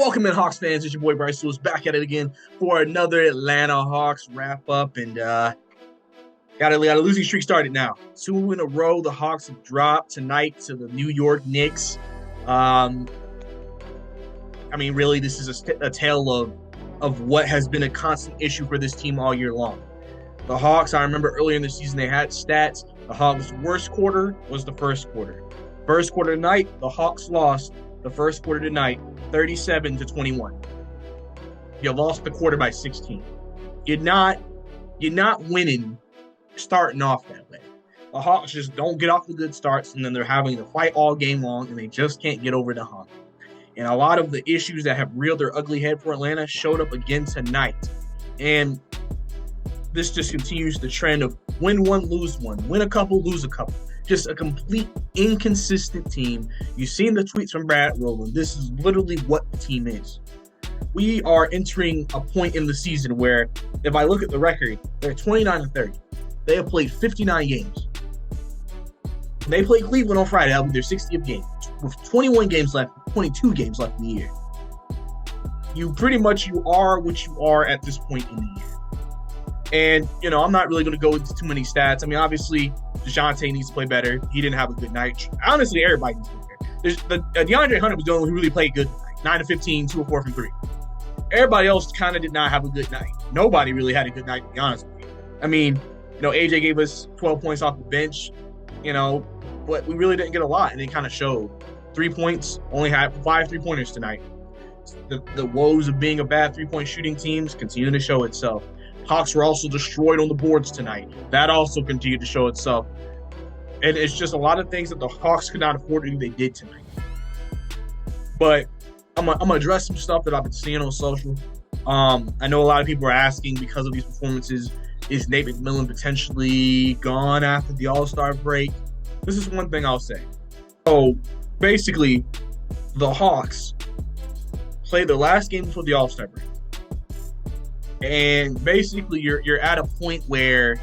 Welcome in, Hawks fans. It's your boy Bryce Lewis back at it again for another Atlanta Hawks wrap up, and got a losing streak started now. 2 in a row. The Hawks have dropped tonight to the New York Knicks. Really, this is a tale of what has been a constant issue for this team all year long. The Hawks, I remember earlier in the season they had stats. The Hawks' worst quarter was the first quarter. First quarter tonight, the Hawks lost the first quarter tonight, 37-21. You lost the quarter by 16. You're not winning starting off that way. The Hawks just don't get off the good starts, and then they're having to fight all game long, and they just can't get over the hump. And a lot of the issues that have reared their ugly head for Atlanta showed up again tonight. And this just continues the trend of win one, lose one, win a couple, lose a couple. Just a complete inconsistent team. You've seen the tweets from Brad Rowland. This is literally what the team is. We are entering a point in the season where, if I look at the record, they're 29-30. They have played 59 games. They play Cleveland on Friday. That'll be their 60th game. With 21 games left, 22 games left in the year. You are what you are at this point in the year. And, I'm not really going to go into too many stats. Obviously, DeJounte needs to play better. He didn't have a good night. Honestly, everybody needs to play better. DeAndre Hunter was the only one who really played good tonight. 9-15, 2 of 4 from 3. Everybody else kind of did not have a good night. Nobody really had a good night, to be honest with you. AJ gave us 12 points off the bench, but we really didn't get a lot, and it kind of showed. 3 points, only had 5 3-pointers tonight. The woes of being a bad 3-point shooting teams continue to show itself. Hawks were also destroyed on the boards tonight. That also continued to show itself. And it's just a lot of things that the Hawks could not afford to do, they did tonight. But I'm going to address some stuff that I've been seeing on social. I know a lot of people are asking, because of these performances, is Nate McMillan potentially gone after the All-Star break? This is one thing I'll say. So, basically, the Hawks played their last game before the All-Star break. And basically, you're at a point where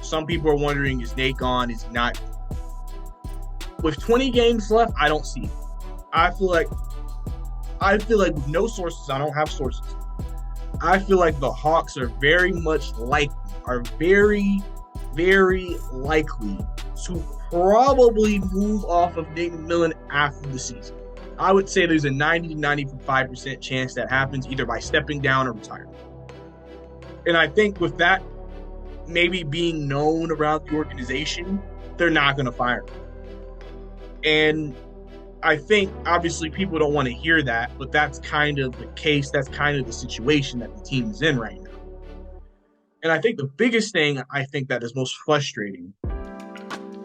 some people are wondering, is Nate gone? Is he not? With 20 games left, I don't see it. I feel like with no sources, I don't have sources. I feel like the Hawks are very, very likely to probably move off of Nate McMillan after the season. I would say there's a 90 to 95% chance that happens either by stepping down or retiring. And I think with that maybe being known around the organization, they're not going to fire him. And I think, obviously, people don't want to hear that, but that's kind of the case. That's kind of the situation that the team is in right now. And I think the biggest thing I think that is most frustrating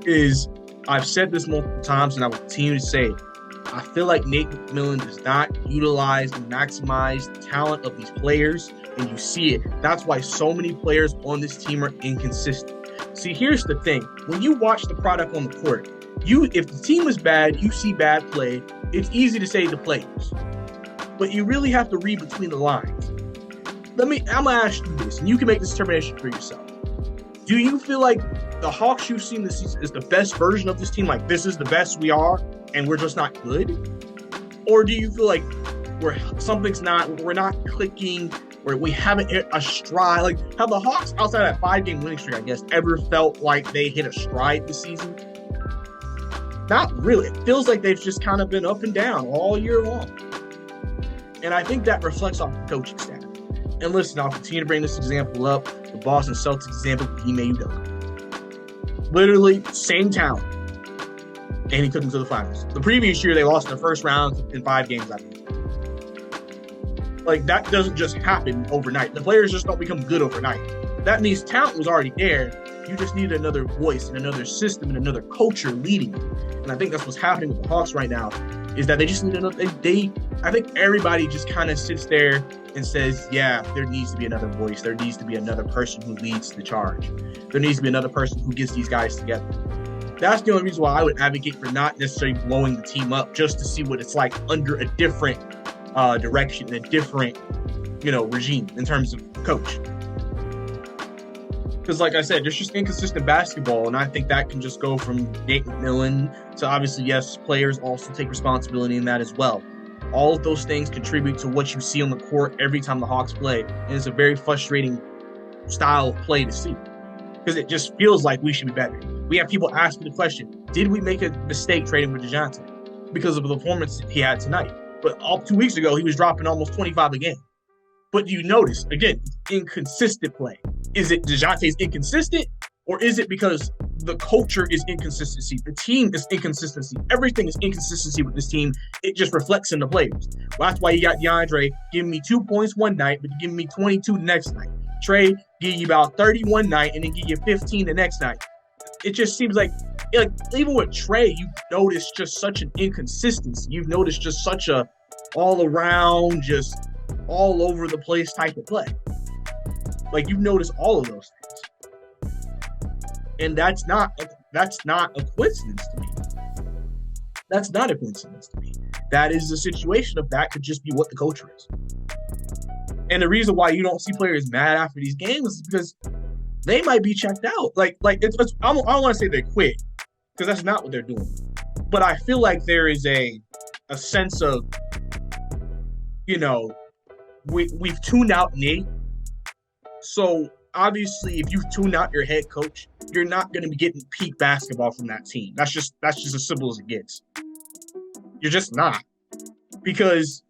is, I've said this multiple times and I will continue to say it, I feel like Nate McMillan does not utilize and maximize the talent of these players, and you see it. That's why so many players on this team are inconsistent. See, here's the thing. When you watch the product on the court, if the team is bad, you see bad play, it's easy to say the players. But you really have to read between the lines. I'm going to ask you this, and you can make this determination for yourself. Do you feel like the Hawks you've seen this season is the best version of this team? Like, this is the best we are, and we're just not good? Or do you feel like we're not clicking, or we haven't hit a stride? Like, have the Hawks, outside of that 5-game winning streak, I guess, ever felt like they hit a stride this season? Not really. It feels like they've just kind of been up and down all year long. And I think that reflects off the coaching staff. And listen, I'll continue to bring this example up, the Boston Celtics example with Ime Udoka. Literally, same talent. And he took them to the finals. The previous year, they lost in the first round in 5 games, I think. Like, that doesn't just happen overnight. The players just don't become good overnight. That means talent was already there. You just need another voice and another system and another culture leading it. And I think that's what's happening with the Hawks right now, is that they just need another. I think everybody just kind of sits there and says, yeah, there needs to be another voice. There needs to be another person who leads the charge. There needs to be another person who gets these guys together. That's the only reason why I would advocate for not necessarily blowing the team up, just to see what it's like under a different direction, a different, regime in terms of coach. Because, like I said, there's just inconsistent basketball, and I think that can just go from Nate McMillan to obviously, yes, players also take responsibility in that as well. All of those things contribute to what you see on the court every time the Hawks play, and it's a very frustrating style of play to see because it just feels like we should be better. We have people asking the question, did we make a mistake trading with DeJounte because of the performance he had tonight? But 2 weeks ago, he was dropping almost 25 a game. But you notice, again, inconsistent play. Is it DeJounte's inconsistent, or is it because the culture is inconsistency? The team is inconsistency. Everything is inconsistency with this team. It just reflects in the players. Well, that's why you got DeAndre giving me 2 points one night, but giving me 22 the next night. Trey give you about 30 one night and then give you 15 the next night. It just seems like even with Trey, you've noticed just such an inconsistency. You've noticed just such a all-around, just all over the place type of play. Like, you've noticed all of those things. And that's not a coincidence to me. That's not a coincidence to me. That is a situation of that could just be what the culture is. And the reason why you don't see players mad after these games is because they might be checked out. I don't want to say they quit, because that's not what they're doing. But I feel like there is a sense of, we've tuned out Nate. So obviously, if you've tuned out your head coach, you're not going to be getting peak basketball from that team. That's just as simple as it gets. You're just not, because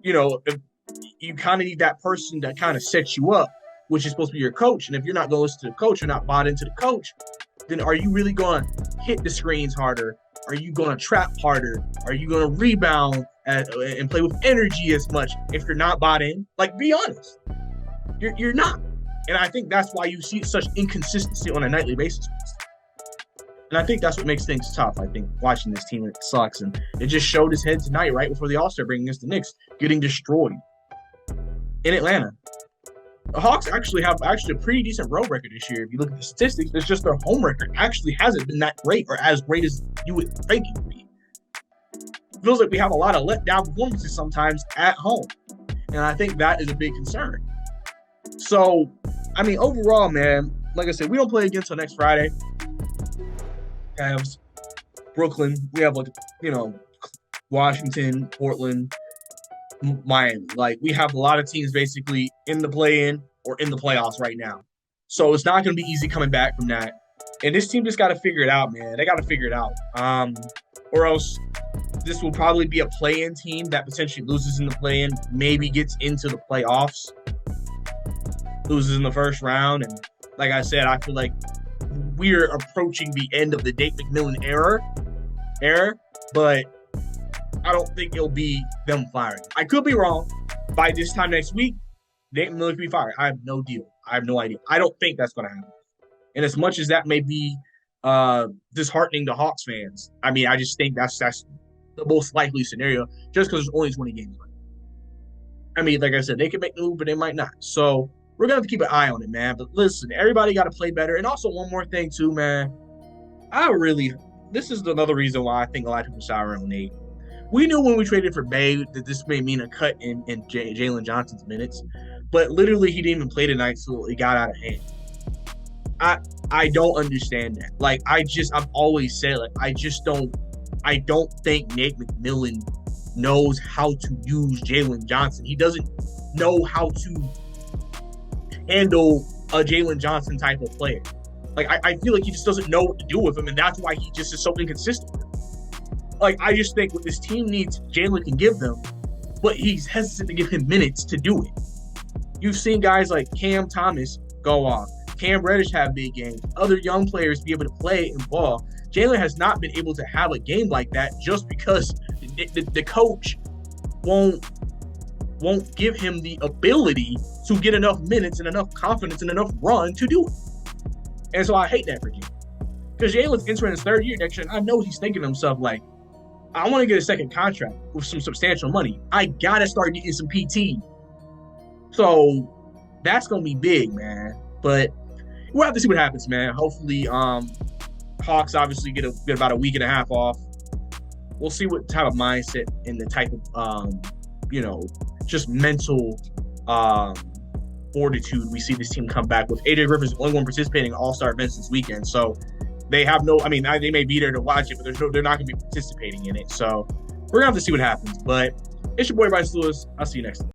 if you kind of need that person that kind of sets you up, which is supposed to be your coach. And if you're not going to listen to the coach, you're not bought into the coach, then are you really going to hit the screens harder? Are you going to trap harder? Are you going to rebound and play with energy as much if you're not bought in? Like, be honest. You're not. And I think that's why you see such inconsistency on a nightly basis. And I think that's what makes things tough. I think watching this team, it sucks. And it just showed his head tonight, right before the All-Star break against the Knicks, getting destroyed in Atlanta. The Hawks actually have a pretty decent road record this year. If you look at the statistics, it's just their home record actually hasn't been that great, or as great as you would think it would be. It feels like we have a lot of letdown performances sometimes at home. And I think that is a big concern. So, overall, man, like I said, we don't play again until next Friday. Cavs, Brooklyn. We have, Washington, Portland, Miami. Like, we have a lot of teams basically in the play-in or in the playoffs right now. So it's not going to be easy coming back from that. And this team just got to figure it out, man. They got to figure it out. Or else this will probably be a play-in team that potentially loses in the play-in, maybe gets into the playoffs, loses in the first round. And like I said, I feel like we're approaching the end of the Nate McMillan era, but I don't think it'll be them firing. I could be wrong. By this time next week, Nate McMillan could be fired. I have no deal. I have no idea. I don't think that's going to happen. And as much as that may be disheartening to Hawks fans, I just think that's the most likely scenario, just because there's only 20 games left. Like I said, they can make the move, but they might not. So we're going to have to keep an eye on it, man. But listen, everybody got to play better. And also one more thing, too, man. This is another reason why I think a lot of people sour on Nate. We knew when we traded for Bay that this may mean a cut in Jalen Johnson's minutes. But literally, he didn't even play tonight, so it got out of hand. I don't understand that. I've always said, I don't think Nate McMillan knows how to use Jalen Johnson. He doesn't know how to handle a Jalen Johnson type of player. I feel like he just doesn't know what to do with him, and that's why he just is so inconsistent. I just think what this team needs, Jalen can give them, but he's hesitant to give him minutes to do it. You've seen guys like Cam Thomas go off, Cam Reddish have big games, other young players be able to play and ball. Jalen has not been able to have a game like that just because the coach won't give him the ability to get enough minutes and enough confidence and enough run to do it. And so I hate that for Jalen. Because Jalen's entering his third year next year, and I know he's thinking to himself, I want to get a second contract with some substantial money. I got to start getting some PT. So that's going to be big, man. But we'll have to see what happens, man. Hopefully, Hawks obviously get about a week and a half off. We'll see what type of mindset and the type of, just mental fortitude we see this team come back with. AJ Griffin's the only one participating in All-Star events this weekend, so they have no. I mean, they may be there to watch it, but they're not going to be participating in it. So we're gonna have to see what happens. But it's your boy Bryce Lewis. I'll see you next time.